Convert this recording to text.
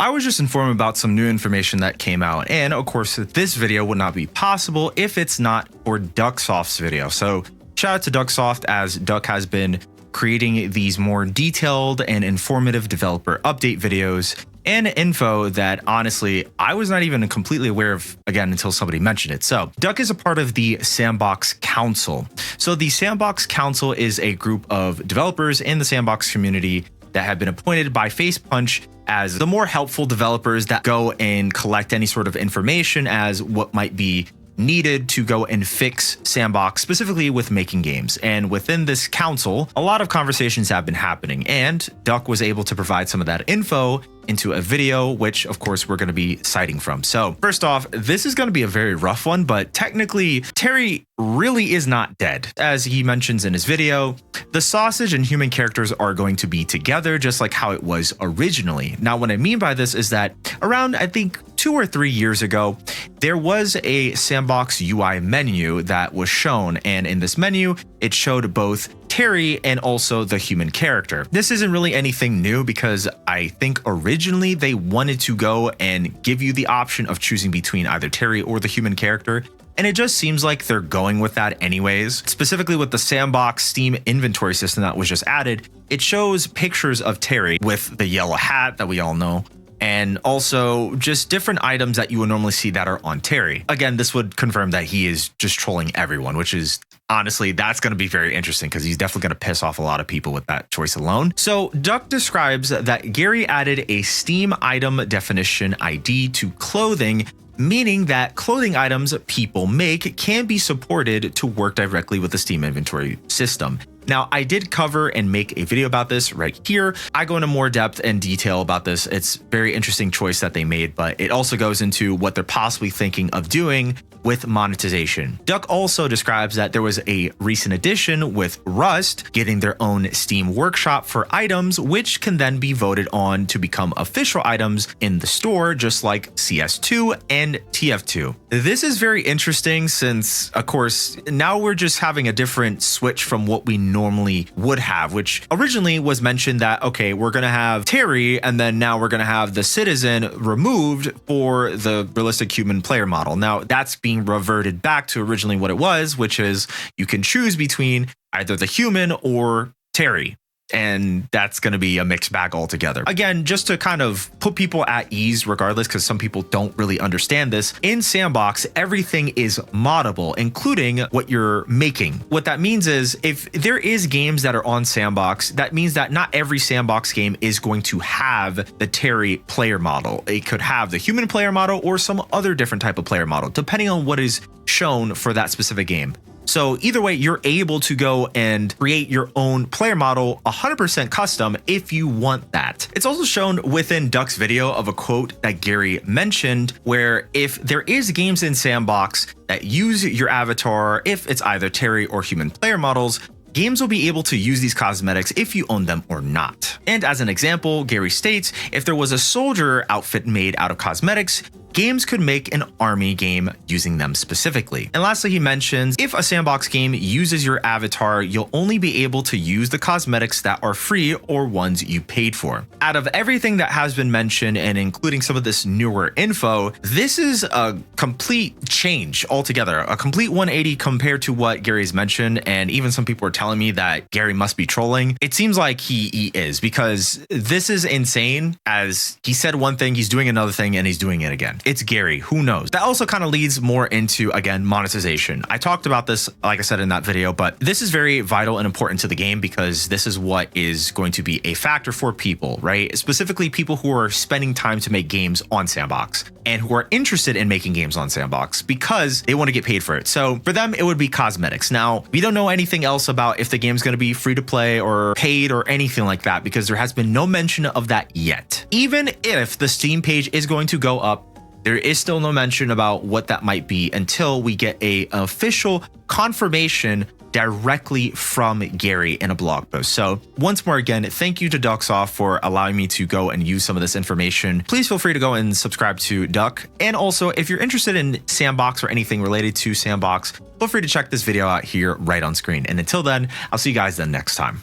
I was just informed about some new information that came out, and of course, this video would not be possible if it's not for Ducksoft's video. So shout out to Ducksoft, as Duck has been creating these more detailed and informative developer update videos and info that honestly I was not even completely aware of, again, until somebody mentioned it. So Duck is a part of the S&box Council. So the S&box Council is a group of developers in the S&box community that have been appointed by FacePunch as the more helpful developers that go and collect any sort of information as what might be needed to go and fix S&box, specifically with making games. And within this council, a lot of conversations have been happening, and Duck was able to provide some of that info into a video, which of course we're going to be citing from. So first off, this is going to be a very rough one, but technically Terry really is not dead. As he mentions in his video, the sausage and human characters are going to be together just like how it was originally. Now, what I mean by this is that around, I think 2 or 3 years ago, there was a S&box UI menu that was shown, and in this menu, it showed both Terry and also the human character. This isn't really anything new because I think originally they wanted to go and give you the option of choosing between either Terry or the human character. And it just seems like they're going with that anyways. Specifically with the S&box Steam inventory system that was just added, it shows pictures of Terry with the yellow hat that we all know, and also just different items that you would normally see that are on Terry. Again, this would confirm that he is just trolling everyone, which is honestly, that's going to be very interesting because he's definitely going to piss off a lot of people with that choice alone. So Duck describes that Gary added a Steam item definition ID to clothing, meaning that clothing items people make can be supported to work directly with the Steam inventory system. Now, I did cover and make a video about this right here. I go into more depth and detail about this. It's a very interesting choice that they made, but it also goes into what they're possibly thinking of doing with monetization. Duck also describes that there was a recent addition with Rust getting their own Steam workshop for items, which can then be voted on to become official items in the store, just like CS2 and TF2. This is very interesting since, of course, now we're just having a different switch from what we normally would have, which originally was mentioned that, okay, we're going to have Terry, and then now we're going to have the citizen removed for the realistic human player model. Now that's being reverted back to originally what it was, which is you can choose between either the human or Terry. And that's going to be a mixed bag altogether. Again, just to kind of put people at ease regardless, because some people don't really understand this, in S&box, everything is moddable, including what you're making. What that means is if there is games that are on S&box, that means that not every S&box game is going to have the Terry player model. It could have the human player model or some other different type of player model, depending on what is shown for that specific game. So either way, you're able to go and create your own player model 100% custom if you want that. It's also shown within Duck's video of a quote that Gary mentioned, where if there is games in S&box that use your avatar, if it's either Terry or human player models, games will be able to use these cosmetics if you own them or not. And as an example, Gary states, if there was a soldier outfit made out of cosmetics, games could make an army game using them specifically. And lastly, he mentions if a S&box game uses your avatar, you'll only be able to use the cosmetics that are free or ones you paid for. Out of everything that has been mentioned and including some of this newer info, this is a complete change altogether, a complete 180 compared to what Gary's mentioned. And even some people are telling me that Gary must be trolling. It seems like he is, because this is insane. As he said one thing, he's doing another thing, and he's doing it again. It's Gary, who knows? That also kind of leads more into, again, monetization. I talked about this, like I said, in that video, but this is very vital and important to the game because this is what is going to be a factor for people, right? Specifically people who are spending time to make games on S&box and who are interested in making games on S&box because they want to get paid for it. So for them, it would be cosmetics. Now, we don't know anything else about if the game's going to be free to play or paid or anything like that because there has been no mention of that yet. Even if the Steam page is going to go up, there is still no mention about what that might be until we get an official confirmation directly from Gary in a blog post. So once more, again, thank you to Ducksoft for allowing me to go and use some of this information. Please feel free to go and subscribe to Duck. And also, if you're interested in S&box or anything related to S&box, feel free to check this video out here right on screen. And until then, I'll see you guys then next time.